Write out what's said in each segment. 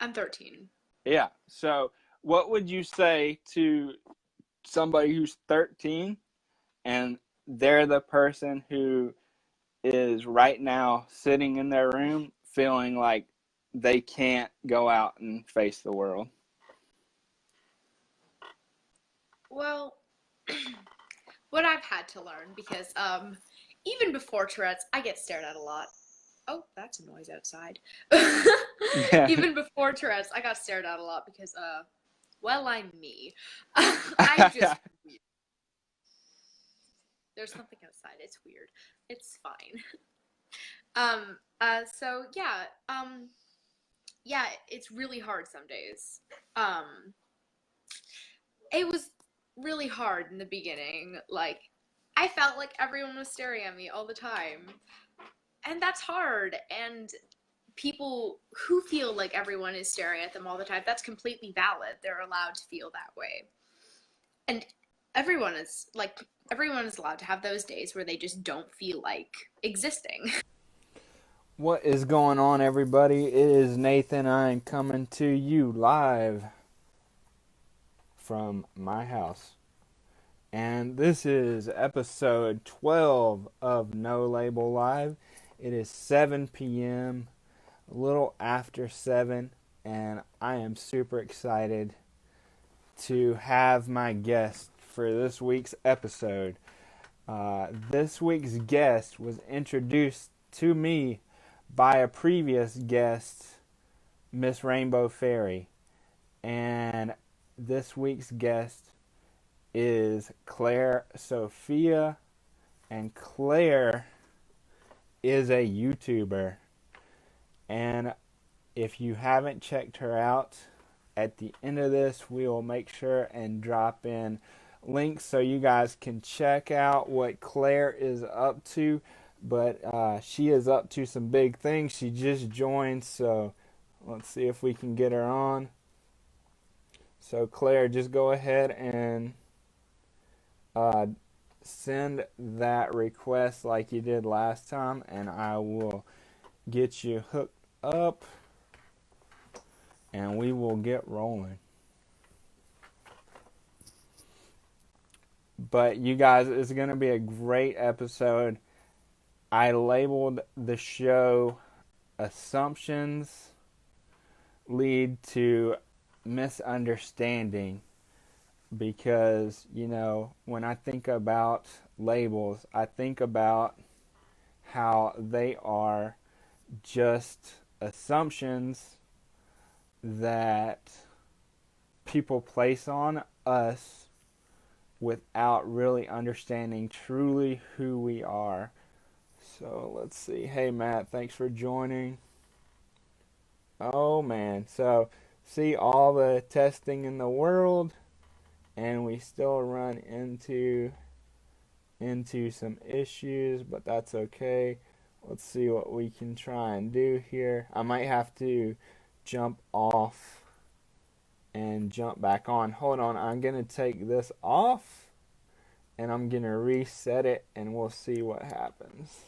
I'm 13. Yeah. So what would you say to somebody who's 13 and they're the person who is right now sitting in their room feeling like they can't go out and face the world? Well, what I've had to learn, because even before Tourette's, I get stared at a lot. Oh, that's a noise outside. Yeah. Even before Tourette's, I got stared at a lot because, well, I'm me. I'm just weird. There's something outside. It's weird. It's fine. So yeah, it's really hard some days. It was really hard in the beginning. Like, I felt like everyone was staring at me all the time. And that's hard. And people who feel like everyone is staring at them all the time, that's completely valid. They're allowed to feel that way. And everyone is allowed to have those days where they just don't feel like existing. What is going on, everybody? It is Nathan. I am coming to you live from my house. And this is episode 12 of No Label Live. It is 7 p.m., a little after 7, and I am super excited to have my guest for this week's episode. This week's guest was introduced to me by a previous guest, Miss Rainbow Fairy. And this week's guest is Claire Sophia. And Claire is a YouTuber. And if you haven't checked her out, at the end of this, we will make sure and drop in links so you guys can check out what Claire is up to. But she is up to some big things. She just joined, so let's see if we can get her on. So Claire, just go ahead and send that request like you did last time, and I will get you hooked up, and we will get rolling. But you guys, it's going to be a great episode. I labeled the show Assumptions Lead to Misunderstanding because, you know, when I think about labels, I think about how they are just assumptions that people place on us without really understanding truly who we are. So let's see. Hey Matt, thanks for joining. Oh man, so see all the testing in the world and we still run into some issues, but that's okay. Let's see what we can try and do here. I might have to jump off and jump back on. Hold on, I'm gonna take this off and I'm gonna reset it and we'll see what happens.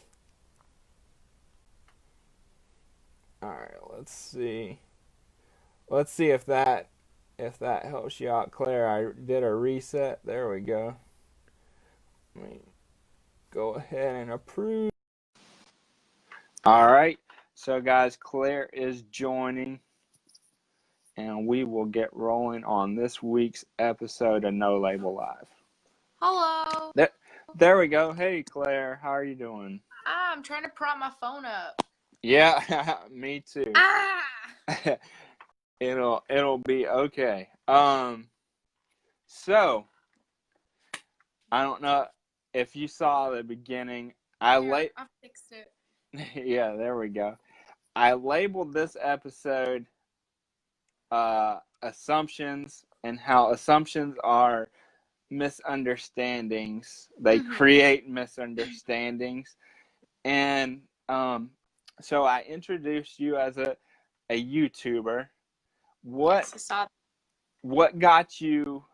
Alright, let's see. Let's see if that helps you out, Claire. I did a reset. There we go. Let me go ahead and approve. Alright, so guys, Claire is joining. And we will get rolling on this week's episode of No Label Live. Hello. There we go. Hey, Claire. How are you doing? I'm trying to prop my phone up. Yeah, me too. It'll be okay. So I don't know if you saw the beginning. I fixed it. Yeah, there we go. I labeled this episode assumptions, and how assumptions are misunderstandings. They create misunderstandings. And so I introduced you as a YouTuber. What got you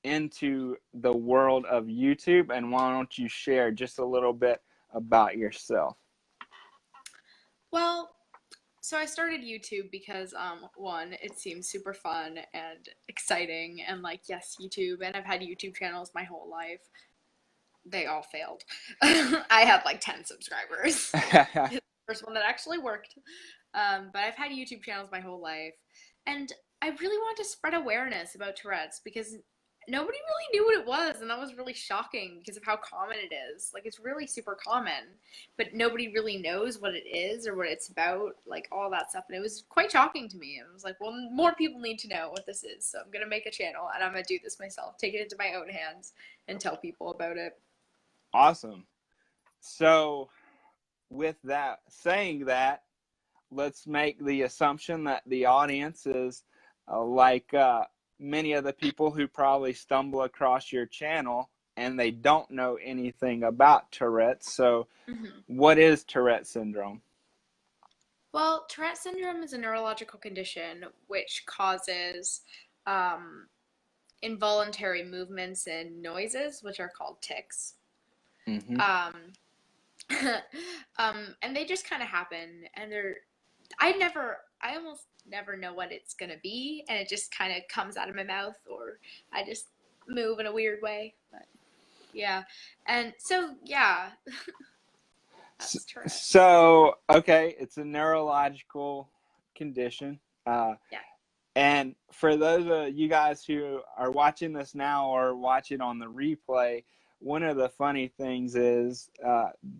into the world of YouTube, and why don't you share just a little bit about yourself? Well, So I started YouTube because one, it seems super fun and exciting and like yes, YouTube, and I've had YouTube channels my whole life. They all failed. I had like 10 subscribers. The first one that actually worked. But I've had YouTube channels my whole life. And I really wanted to spread awareness about Tourette's because nobody really knew what it was. And that was really shocking because of how common it is. Like, it's really super common, but nobody really knows what it is or what it's about, like all that stuff. And it was quite shocking to me. And I was like, well, more people need to know what this is. So I'm going to make a channel and I'm going to do this myself, take it into my own hands and tell people about it. Awesome. So, with that, saying that, let's make the assumption that the audience is like many of the people who probably stumble across your channel and they don't know anything about Tourette's. So, what is Tourette syndrome? Well, Tourette syndrome is a neurological condition which causes um, involuntary movements and noises, which are called tics. Mm-hmm. Um, and they just kind of happen, and I almost never know what it's gonna be, and it just kind of comes out of my mouth, or I just move in a weird way. But yeah, and so yeah, that's Tourette's. So, okay, it's a neurological condition. Yeah. And for those of you guys who are watching this now or watching on the replay, one of the funny things is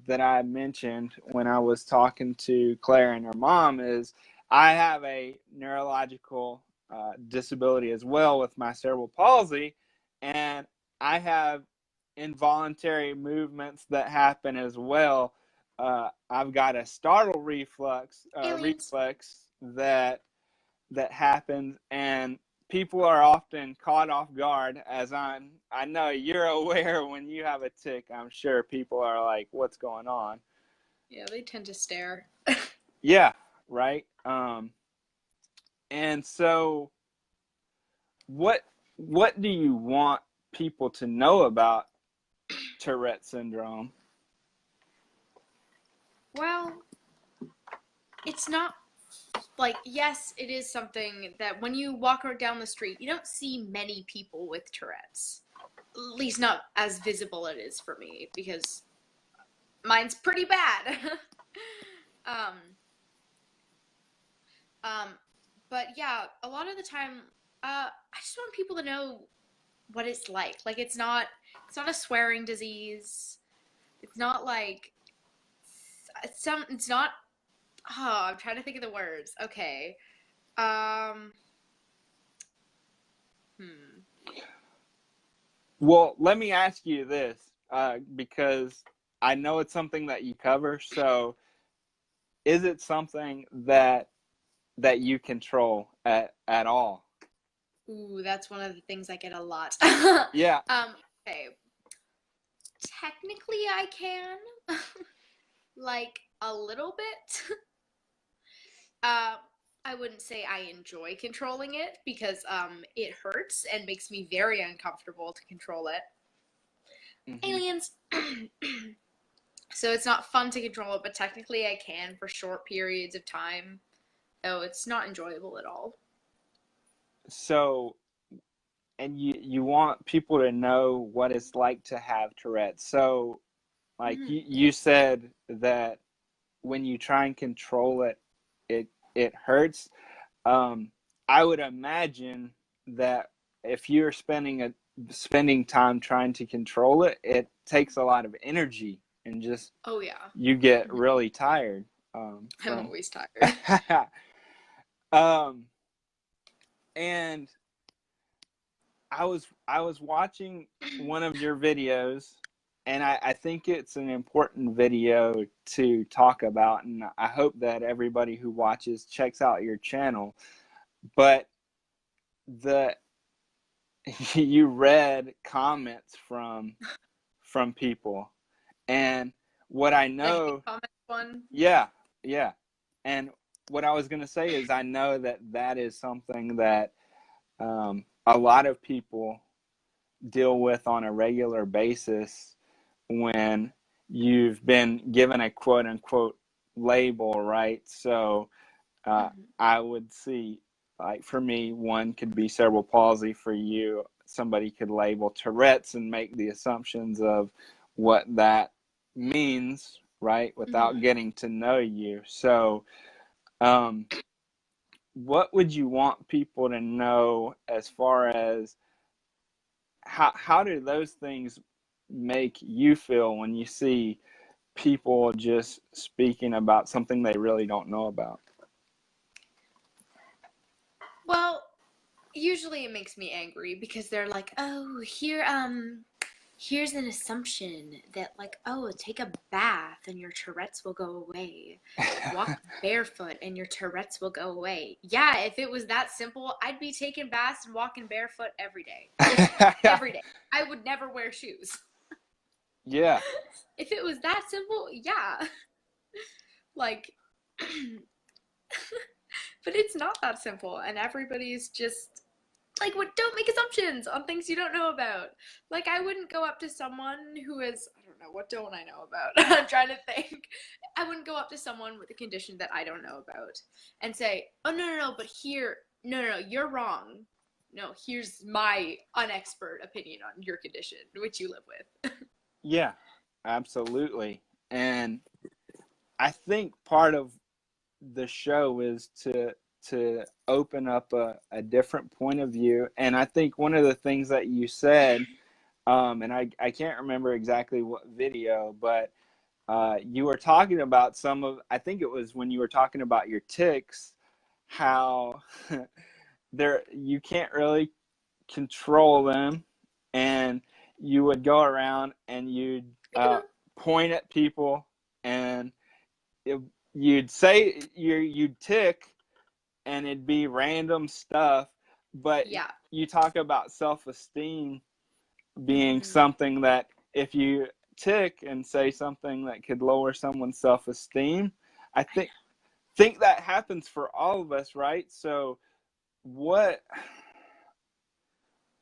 that I mentioned when I was talking to Claire and her mom is I have a neurological disability as well with my cerebral palsy, and I have involuntary movements that happen as well. I've got a startle Aliens. reflex that happens, and people are often caught off guard. As I know you're aware, when you have a tic, I'm sure people are like, what's going on? Yeah, they tend to stare. Yeah, right. And so what do you want people to know about Tourette syndrome? Well, it's not like, yes, it is something that when you walk down the street, you don't see many people with Tourette's. At least not as visible it is for me because mine's pretty bad. um, um, but yeah, a lot of the time, I just want people to know what it's like. Like, it's not a swearing disease. It's not like it's not. Oh, I'm trying to think of the words. Okay. Um. Hmm. Well, let me ask you this, because I know it's something that you cover. So, is it something that you control at all? Ooh, that's one of the things I get a lot. Yeah. Okay. Technically, I can. Like, a little bit. Uh, I wouldn't say I enjoy controlling it because it hurts and makes me very uncomfortable to control it. Mm-hmm. Aliens. So it's not fun to control it, but technically I can for short periods of time. Oh, it's not enjoyable at all. So, and you want people to know what it's like to have Tourette's. So, like Mm-hmm. you said that when you try and control it, it hurts. Um, I would imagine that if you're spending time trying to control it, it takes a lot of energy, and just Oh yeah. you get Mm-hmm. really tired I'm from. always tired. um, and I was watching one of your videos, and I think it's an important video to talk about, and I hope that everybody who watches checks out your channel. But the you read comments from people, and what I The hate know, comment one. yeah, yeah, and what I was gonna say is I know that is something that a lot of people deal with on a regular basis when you've been given a quote unquote label, right? So Hmm. I would see, like for me, one could be cerebral palsy. For you, somebody could label Tourette's and make the assumptions of what that means, right, without Hmm. getting to know you. So, um, what would you want people to know as far as how do those things make you feel when you see people just speaking about something they really don't know about? Well, usually it makes me angry because they're like, "Oh, here's an assumption that like, oh, take a bath and your Tourette's will go away. Walk barefoot and your Tourette's will go away." Yeah, if it was that simple, I'd be taking baths and walking barefoot every day. Just every day. I would never wear shoes. Yeah, If it was that simple, yeah. Like, but it's not that simple, and everybody's just like, what, don't make assumptions on things you don't know about. Like, I wouldn't go up to someone who is, I don't know, what don't I know about? I'm trying to think. I wouldn't go up to someone with a condition that I don't know about and say, oh, no, no, no, but here, no, no, no, you're wrong. No, here's my unexpert opinion on your condition, which you live with. yeah, absolutely. And I think part of the show is to open up a different point of view. And I think one of the things that you said, and I can't remember exactly what video, but you were talking about some of, I think it was when you were talking about your tics, how there you can't really control them, and you would go around and you'd Peekaboo. point at people, and it, you'd say you'd tick, and it'd be random stuff, but Yeah. you talk about self-esteem being Mm-hmm. something that if you tick and say something that could lower someone's self-esteem, I think that happens for all of us, right? So what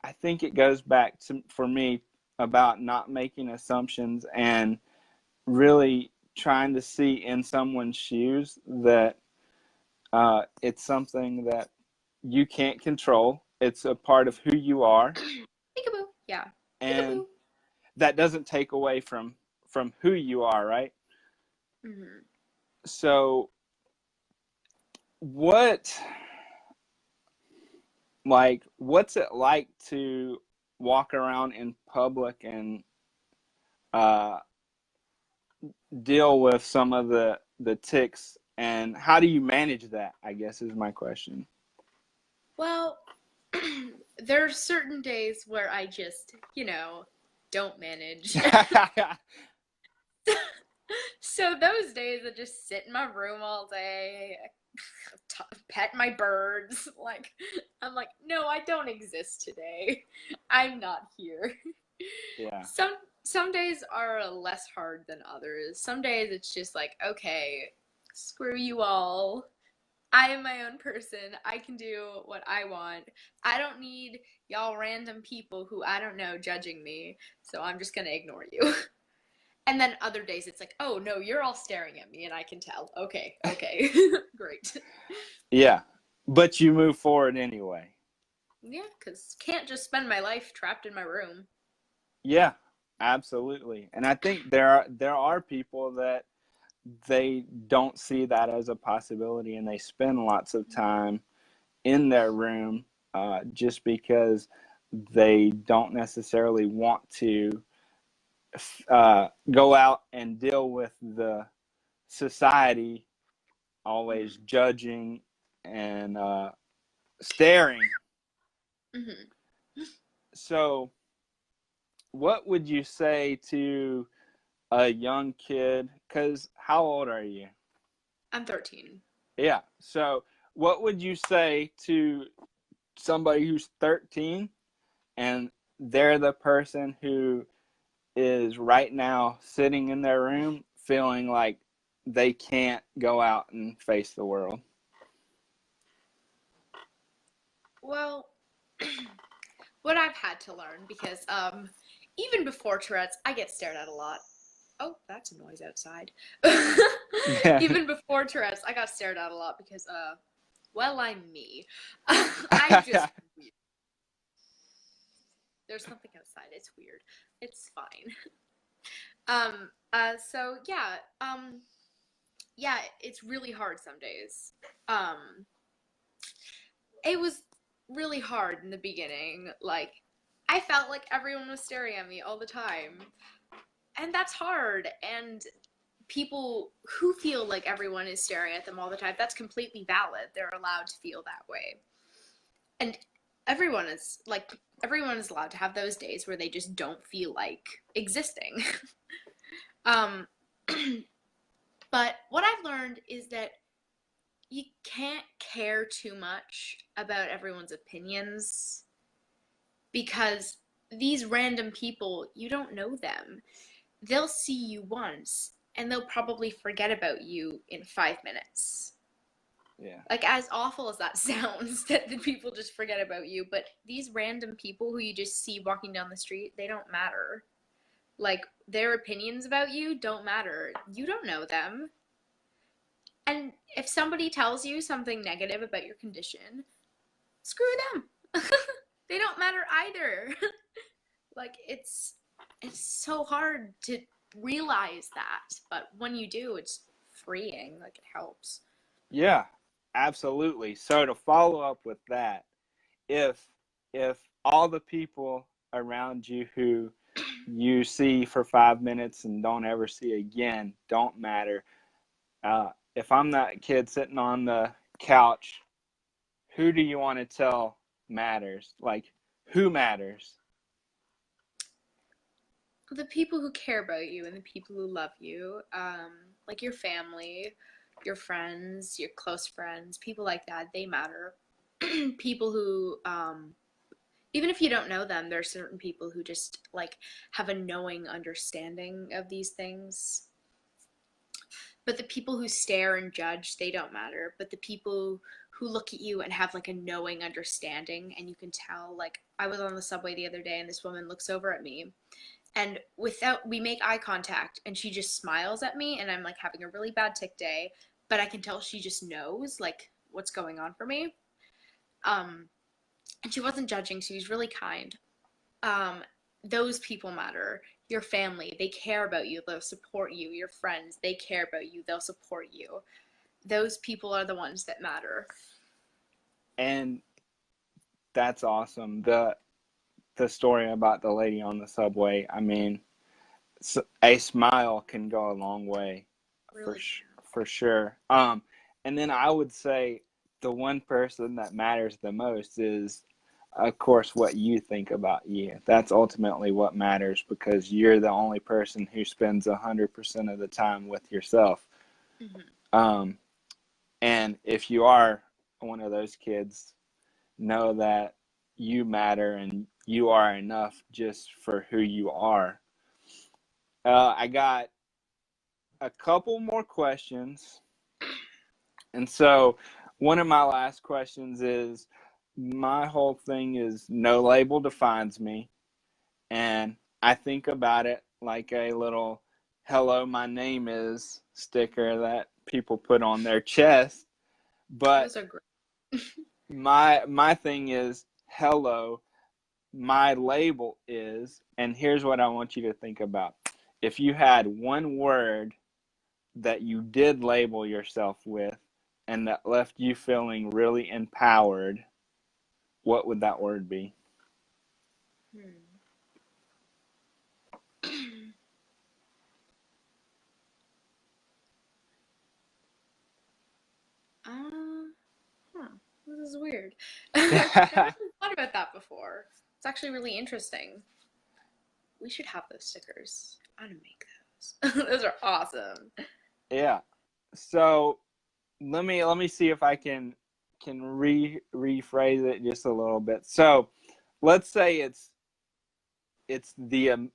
I think it goes back to, for me, about not making assumptions and really trying to see in someone's shoes that it's something that you can't control. It's a part of who you are, Peekaboo. Yeah. and Peekaboo. that doesn't take away from who you are, right? Mm-hmm. So what what's it like to walk around in public and uh, deal with some of the ticks, and how do you manage that, I guess, is my question. Well, there are certain days where I just, don't manage. So those days I just sit in my room all day, pet my birds. Like, I'm like, no, I don't exist today. I'm not here. Yeah, Some days are less hard than others. Some days it's just like, okay, screw you all. I am my own person. I can do what I want. I don't need y'all random people who I don't know judging me, so I'm just gonna ignore you. And then other days it's like, oh no, you're all staring at me and I can tell. Okay, okay, great. yeah, but you move forward anyway. Yeah, because can't just spend my life trapped in my room. Yeah, absolutely. And I think there are people that they don't see that as a possibility, and they spend lots of time in their room, just because they don't necessarily want to go out and deal with the society always Mm-hmm. judging and staring. Mm-hmm. So, what would you say to a young kid? Because how old are you? I'm 13. Yeah. So, what would you say to somebody who's 13 and they're the person who is right now sitting in their room feeling like they can't go out and face the world? Well, what I've had to learn because even before Tourette's, I get stared at a lot. Oh, that's a noise outside. Yeah. Even before Tourette's, I got stared at a lot because, well, I'm me. I'm just weird. There's something outside. It's weird. It's fine. So yeah, it's really hard some days. It was really hard in the beginning. Like, I felt like everyone was staring at me all the time. And that's hard. And people who feel like everyone is staring at them all the time, that's completely valid. They're allowed to feel that way. And everyone is allowed to have those days where they just don't feel like existing. um but what I've learned is that you can't care too much about everyone's opinions because these random people, you don't know them. They'll see you once and they'll probably forget about you in 5 minutes. Yeah. Like, as awful as that sounds, that the people just forget about you, but these random people who you just see walking down the street, they don't matter. Like, their opinions about you don't matter. You don't know them. And if somebody tells you something negative about your condition, screw them. They don't matter either. Like, it's so hard to realize that, but when you do, it's freeing. Like, it helps. Yeah, absolutely. So to follow up with that, if if all the people around you who you see for 5 minutes and don't ever see again don't matter, if I'm that kid sitting on the couch, who do you want to tell matters? Like, who matters? The people who care about you and the people who love you, like your family, your friends, your close friends, people like that, they matter. People who, even if you don't know them, there are certain people who just like have a knowing understanding of these things. But the people who stare and judge, they don't matter. But the people who look at you and have like a knowing understanding, and you can tell, like, I was on the subway the other day and this woman looks over at me, and we make eye contact and she just smiles at me, and I'm like having a really bad tick day, but I can tell she just knows like what's going on for me. And she wasn't judging, she was really kind. Those people matter. Your family, they care about you, they'll support you. Your friends, they care about you, they'll support you. Those people are the ones that matter. And that's awesome. The story about the lady on the subway, I mean, a smile can go a long way, Really. for sure. And then I would say the one person that matters the most is, of course, what you think about you. That's ultimately what matters, because you're the only person who spends 100% of the time with yourself. Mm-hmm. Um, and if you are one of those kids, know that you matter and you are enough just for who you are. I got a couple more questions. And so, one of my last questions is, my whole thing is no label defines me. And I think about it like a little "hello, my name is" sticker that people put on their chest. But Those are great. my thing is, hello, my label is, and here's what I want you to think about. If you had one word that you did label yourself with and that left you feeling really empowered, what would that word be? Huh. This is weird. I've never really thought about that before. It's actually really interesting. We should have those stickers. I'm gonna make those. Those are awesome. Yeah. So let me see if I can rephrase it just a little bit. So let's say it's the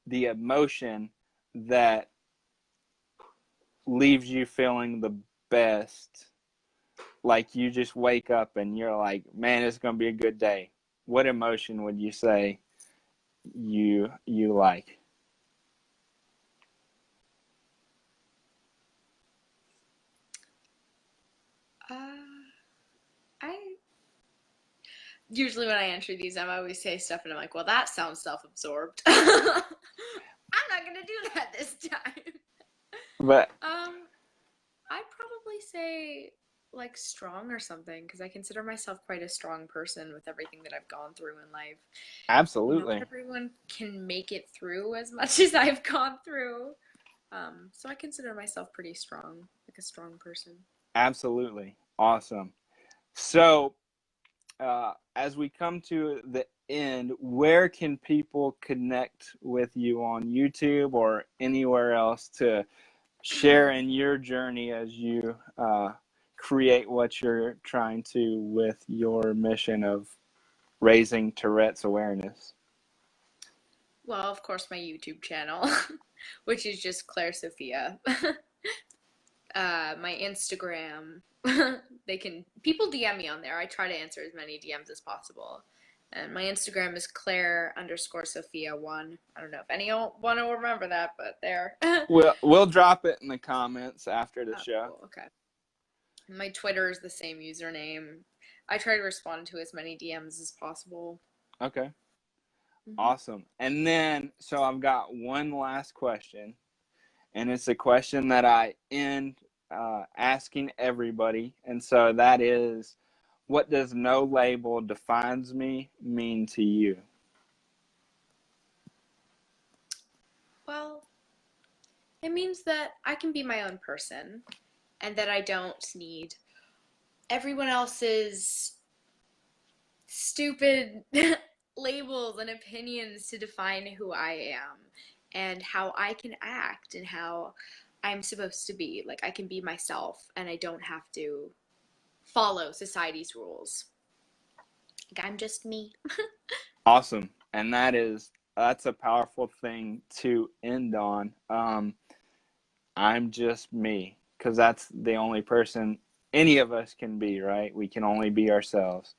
emotion that leaves you feeling the best. Like, you just wake up and you're like, man, it's gonna be a good day. What emotion would you say you like? Usually when I answer these, I always say stuff and I'm like, well, that sounds self-absorbed. I'm not gonna do that this time. But I'd probably say like strong or something because I consider myself quite a strong person with everything that I've gone through in life. Not absolutely, everyone can make it through as much as I've gone through. So I consider myself pretty strong, like a strong person. absolutely. Awesome. So, as we come to the end, where can people connect with you on YouTube or anywhere else to share in your journey as you create what you're trying to with your mission of raising Tourette's awareness? Well, of course, my YouTube channel, which is just Claire Sophia. My Instagram. People DM me on there. I try to answer as many DMs as possible. And my Instagram is Claire_Sophia1. I don't know if anyone will remember that, but there. We'll drop it in the comments after the Oh, show. cool. Okay. My Twitter is the same username. I try to respond to as many DMs as possible. Okay. Mm-hmm. Awesome. And then, so I've got one last question, and it's a question that I end asking everybody. And so that is, what does no label defines me mean to you? Well, it means that I can be my own person and that I don't need everyone else's stupid labels and opinions to define who I am and how I can act and how I'm supposed to be. Like, I can be myself and I don't have to follow society's rules. Like, I'm just me. Awesome. And that's a powerful thing to end on. I'm just me, because that's the only person any of us can be, right? We can only be ourselves.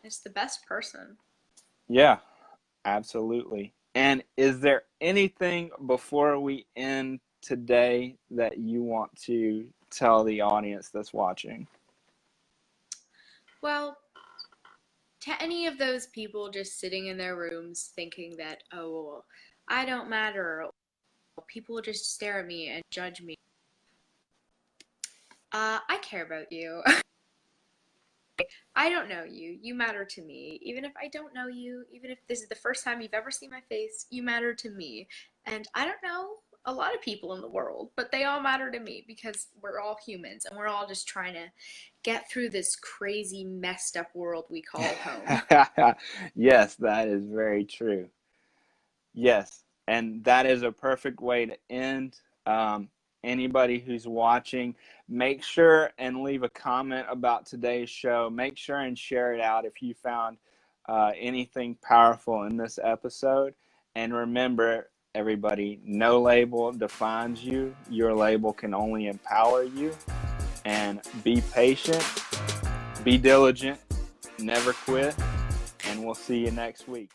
It's the best person. Yeah, absolutely. And is there anything before we end today that you want to tell the audience that's watching? Well, to any of those people just sitting in their rooms thinking that, oh, well, I don't matter, people just stare at me and judge me. I care about you. I don't know you. You matter to me. Even if I don't know you, even if this is the first time you've ever seen my face, you matter to me. And I don't know a lot of people in the world, but they all matter to me because we're all humans and we're all just trying to get through this crazy, messed up world we call home. Yes, that is very true. Yes, and that is a perfect way to end. Anybody who's watching, make sure and leave a comment about today's show. Make sure and share it out if you found anything powerful in this episode. And remember, everybody, no label defines you. Your label can only empower you. And be patient, be diligent, never quit, and we'll see you next week.